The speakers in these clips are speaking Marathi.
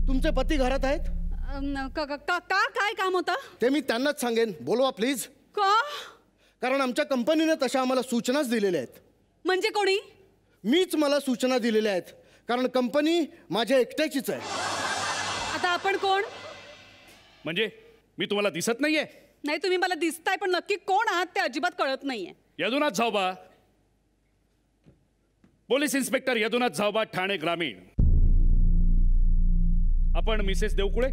तुमचे पती घरात आहेत? काय काम होतं ते मी त्यांनाच सांगेन. बोलवा प्लीज. का? कारण आमच्या कंपनीने तशा आम्हाला सूचनाच दिलेल्या आहेत. म्हणजे कोणी? मीच मला सूचना दिलेल्या आहेत, कारण कंपनी माझ्या एकट्याचीच आहे. आता आपण कोण? म्हणजे मी तुम्हाला दिसत नाहीये? नाही, तुम्ही मला दिसताय, पण नक्की कोण आहात ते अजिबात कळत नाहीये. यदुनाथ झावबा, पोलीस इन्स्पेक्टर यदुनाथ झावबा, ठाणे ग्रामीण. आपण मिसेस देवकुळे?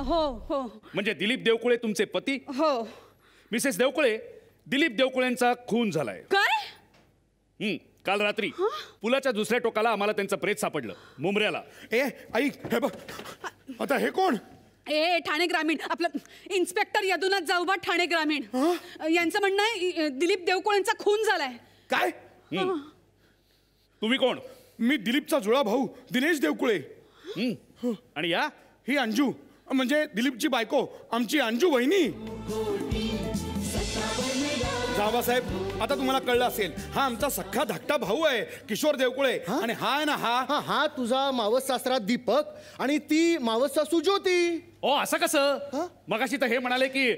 हो हो. म्हणजे दिलीप देवकुळे तुमचे पती? हो. मिसेस देवकुळे, दिलीप देवकुळेंचा खून झालाय. काय? काल रात्री पुलाच्या दुसऱ्या टोकाला आम्हाला त्यांचं प्रेत सापडलं, मुंबऱ्याला. ऐक, हे बघ, आता हे कोण? ठाणे ग्रामीण, आपलं इन्स्पेक्टर यदुनाथ झावबा, ठाणे ग्रामीण. यांचं म्हणणं आहे दिलीप देवकुळेंचा खून झालाय. काय? तुम्ही कोण? मी दिलीपचा जुळा भाऊ दिनेश देवकुळे. आणि या? ही अंजू, म्हणजे दिलीपची बायको, आमची अंजू वहिनी. जावासाहेब, आता तुम्हाला कळलं असेल, हा आमचा सख्खा धाकटा भाऊ आहे किशोर देवकुळे. आणि हा आहे ना, हा तुझा मावस सासरा दीपक आणि ती मावस सासू ज्योती. ओ, असं कसं? मगाशी तर हे म्हणाले की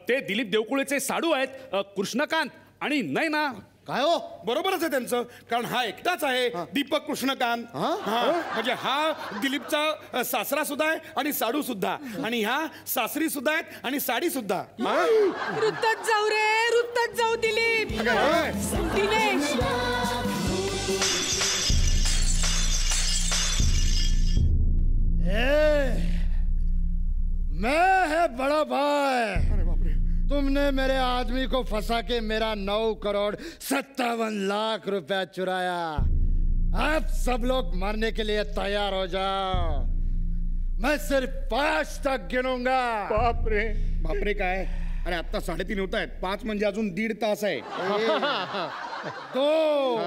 ते दिलीप देवकुळेचे साडू आहेत, कृष्णकांत आणि नयना. काय हो? बरोबरच आहे त्यांचं, कारण हा एकटाच आहे दीपक कृष्णकांत. म्हणजे हा दिलीपचा सासरा सुद्धा आहे आणि साडू सुद्धा, आणि ह्या सासरी सुद्धा आहेत आणि साडी सुद्धा. रुत्तच जाऊ रे, रुत्तच जाऊ दिलीप. दिनेश, मैं है बड़ा भाई. तुमने मेरे आदमी को फंसा के मेरा 9,57,00,000 रुपया चुराया. अब सब लोग मरने के लिए तैयार हो जाओ. मैं सिर्फ 5 तक गिनूंगा. बापरे. बापरे काय? अरे आता 3:30 होत आहेत. 5 म्हणजे अजून 1.5 तास आहे. 2,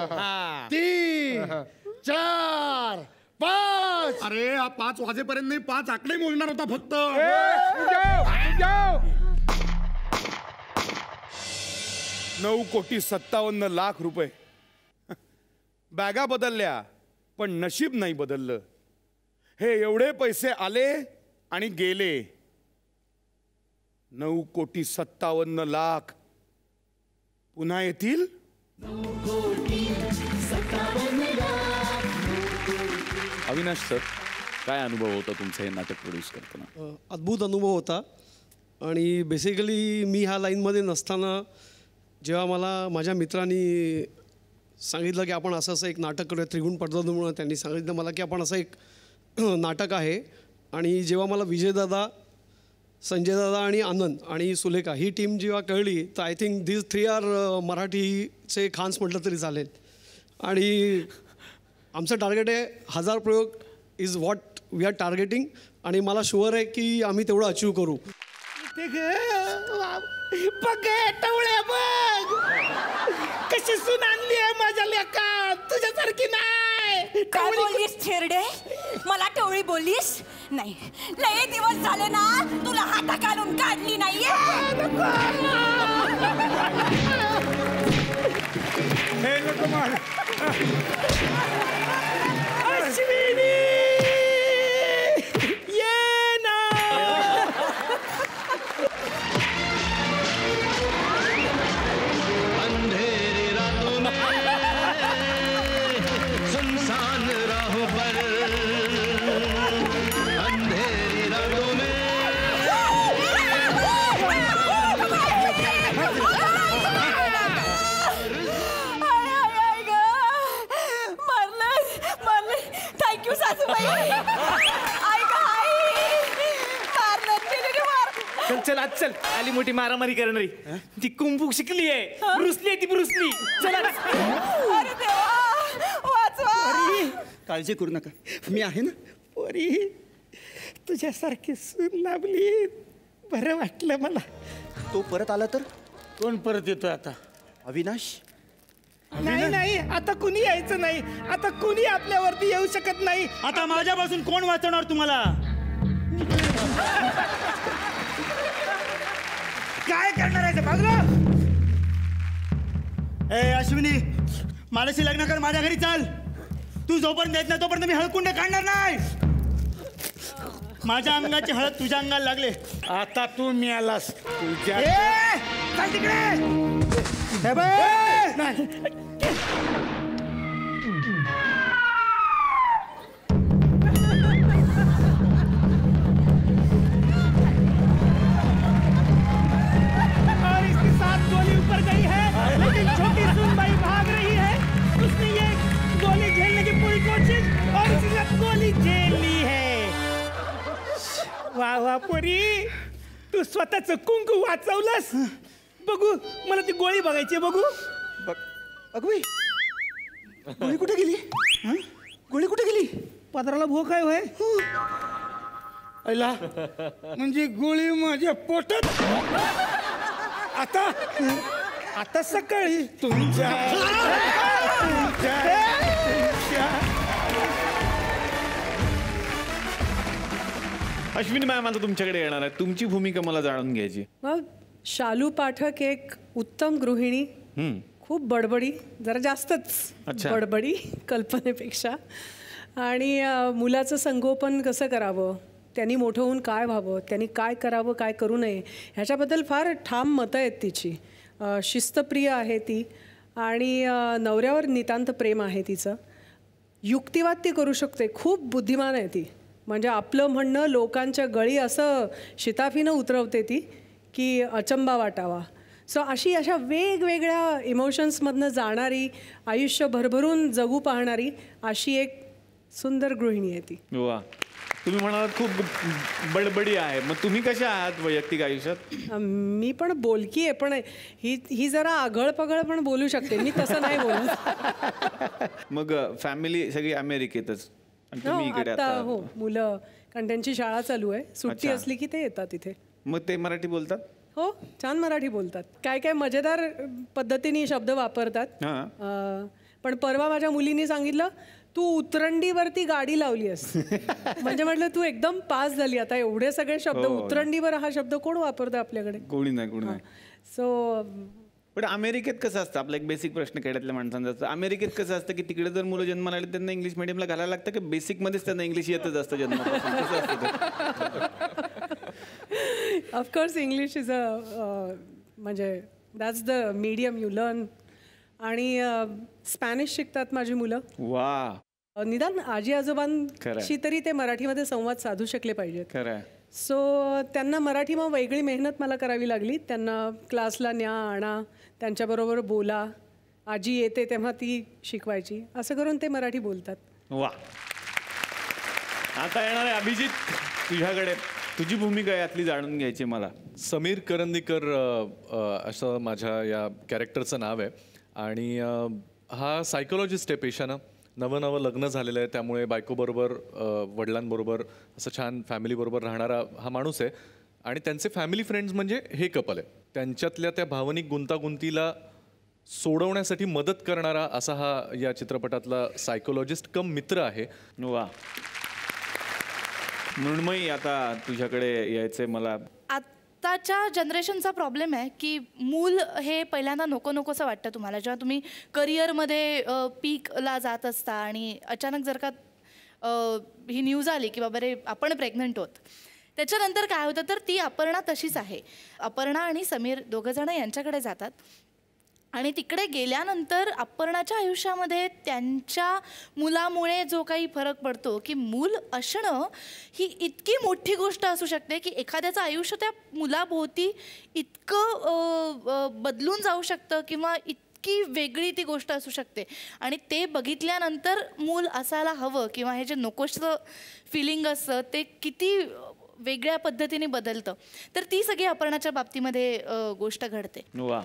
3, 4, 5. अरे हा 5 वाजेपर्यंत नाही, 5 आकडे मोजणार होता फक्त. 9,57,00,000 रुपये. बॅगा बदलल्या, पण नशीब नाही बदललं. हे एवढे पैसे आले आणि गेले. 9,57,00,000 पुन्हा येतील. अविनाश सर, काय अनुभव होता तुमचा हे नाटक प्रोड्यूस करताना? अद्भुत अनुभव होता. आणि बेसिकली मी ह्या लाईनमध्ये नसताना जेव्हा मला माझ्या मित्रांनी सांगितलं की आपण असं एक नाटक करूया, त्रिगुण पडद्यावर म्हणून त्यांनी सांगितलं मला की आपण असं एक नाटक आहे. आणि जेव्हा मला विजयदादा, संजयदादा आणि आनंद आणि सुलेखा ही टीम जेव्हा कळली, तर आय थिंक दिस 3 आर मराठीचे खान्स म्हटलं तरी चालेल. आणि आमचं टार्गेट आहे 1000 प्रयोग is what we are targeting. आणि मला शुअर आहे की आम्ही तेवढं अचीव करू. बघ टवळे, बघ कशी सून आणली आहे माझ्या लेका, तुझ्यासारखी नाही. काय बोललीस छेरडे? मला टवळी बोललीस? नाही, लय दिवस झाले ना तुला हाता घालून काढली नाहीये. हे नको मार. अश्विनी ये ना. अंधेरी रातों में सुनसान राहों पर, अंधेरी रातों में थँक्यू सासूबाई. चल चल आज चल. आली मोठी मारामारी करणारी ती कुंभू शिकली आहे, ब्रुसली आहे ती, ब्रुसली. चला. अरे देवा, वाचवा. काळजी करू नका, मी आहे ना. पोरी, तुझ्यासारखी सून लाभली, बरं वाटलं मला. तो परत आला तर? कोण परत येतो आता? अविनाश? नाही नाही, आता कुणी यायचं नाही. आता कुणी आपल्यावरती येऊ शकत नाही. आता माझ्यापासून कोण वाचवणार तुम्हाला? काय करणार आहे बाजूला? ए अश्विनी, माझ्याशी लग्न कर, माझ्या घरी चाल. तू जोपर्यंत येत नाही तोपर्यंत मी हळकुंड काढणार नाही. माझ्या अंगाची हळद तुझ्या अंगाला लागले. आता तू मिळालास तुझ्या चल तिकडे. हे बघ. और इसके साथ गोली ऊपर गई है, लेकिन छोटी सुनबाई भाग रही है. उसने ये गोली झेलने की पूरी कोशिश और इसने गोली झेल ली है. वाह वाह पोरी, तू स्वतःच कुंकू वाचवलंस. बघू, मला ती गोळी बघायची. बघू. अगं गोळी कुठे गेली? गोळी कुठे गेली? पदराला भो काय होय? अला म्हणजे गोळी माझ्या पोटात. आता सकाळी तुमच्या अश्विनी मॅम आता तुमच्याकडे येणार आहे. तुमची भूमिका मला जाणून घ्यायची. मग शालू पाठक एक उत्तम गृहिणी, खूप बडबडी, जरा जास्तच बडबडी कल्पनेपेक्षा. आणि मुलाचं संगोपन कसं करावं, त्यांनी मोठं होऊन काय व्हावं, त्यांनी काय करावं काय करू नये ह्याच्याबद्दल फार ठाम मतं आहेत तिची. शिस्तप्रिय आहे ती आणि नवऱ्यावर नितांत प्रेम आहे तिचं. युक्तिवाद ती करू शकते, खूप बुद्धिमान आहे ती. म्हणजे आपलं म्हणणं लोकांच्या गळी असं शिताफीनं उतरवते ती की अचंबा वाटावा. सो अशा वेगवेगळ्या इमोशन्समधनं जाणारी, आयुष्य भरभरून जगू पाहणारी अशी एक सुंदर गृहिणी आहे ती. वा, तुम्ही म्हणालात खूप बडबडी आहे. मग तुम्ही कशा आहात वैयक्तिक आयुष्यात? मी पण बोलकी आहे, पण ही जरा आगळ पगळ पण बोलू शकते. मी तसं नाही बोलत. मग फॅमिली सगळी अमेरिकेतच? आता हो, मुलं, कारण त्यांची शाळा चालू आहे, सुट्टी असली की ते येतात इथे. मग ते मराठी बोलतात? हो, छान मराठी बोलतात. काय काय मजेदार पद्धतीने शब्द वापरतात. पण परवा माझ्या मुलीने सांगितलं, तू उतरंडीवरती गाडी लावली आहेस. म्हणजे म्हटलं तू एकदम पास झाली. आता एवढे सगळे शब्द, उतरंडीवर हा शब्द कोण वापरतं आपल्याकडे? कोणी नाही. सो पण अमेरिकेत कसं असतं, आपला एक बेसिक प्रश्न खेड्यातल्या माणसांचा असतं, अमेरिकेत कसं असतं की तिकडे जर मुलं जन्माला आली त्यांना इंग्लिश मिडियमला घालायला लागतं की बेसिकमध्येच त्यांना इंग्लिश येतच असतं जन्मापासून? कसं असतं? ऑफकोर्स इंग्लिश इज म्हणजे that's the medium you learn. आणि स्पॅनिश शिकतात माझी मुलं. वा. निदान आजी आजोबांशी तरी ते मराठीमध्ये संवाद साधू शकले पाहिजेत. खरं. सो त्यांना मराठी मग वेगळी मेहनत मला करावी लागली. त्यांना क्लासला न्या, आणा, त्यांच्याबरोबर बोला. आजी येते तेव्हा ती शिकवायची. असं करून ते मराठी बोलतात. वा. आता येणार आहे अभिजित, तुझ्याकडे तुझी भूमिका यातली जाणून घ्यायची मला. समीर करंदीकर असं माझ्या या कॅरेक्टरचं नाव आहे. आणि हा सायकोलॉजिस्ट आहे पेशानं. नवं लग्न झालेलं आहे, त्यामुळे बायकोबरोबर, वडिलांबरोबर असं छान फॅमिलीबरोबर राहणारा हा माणूस आहे. आणि त्यांचे फॅमिली फ्रेंड्स म्हणजे हे कपल आहे. त्यांच्यातल्या त्या भावनिक गुंतागुंतीला सोडवण्यासाठी मदत करणारा असा हा या चित्रपटातला सायकोलॉजिस्ट कम मित्र आहे. वा. मृण्मयी, आता तुझ्याकडे यायचंय मला. आत्ताच्या जनरेशनचा प्रॉब्लेम आहे की मूल हे पहिल्यांदा नको नकोसं वाटतं तुम्हाला, जेव्हा तुम्ही करिअरमध्ये पीकला जात असता आणि अचानक जर का ही न्यूज आली की बाबा रे आपण प्रेग्नंट होत, त्याच्यानंतर काय होतं तर ती अपर्णा तशीच आहे. अपर्णा आणि समीर दोघंजणं यांच्याकडे जातात आणि तिकडे गेल्यानंतर अपर्णाच्या आयुष्यामध्ये त्यांच्या मुलामुळे जो काही फरक पडतो की मूल असणं ही इतकी मोठी गोष्ट असू शकते की एखाद्याचं आयुष्य त्या मुलाभोवती इतकं बदलून जाऊ शकतं किंवा इतकी वेगळी ती गोष्ट असू शकते. आणि ते बघितल्यानंतर मूल असायला हवं किंवा हे जे नकोसं फिलिंग असतं ते किती वेगळ्या पद्धतीने बदलतं. तर ती सगळी अपर्णाच्या बाबतीमध्ये गोष्ट घडते. वा.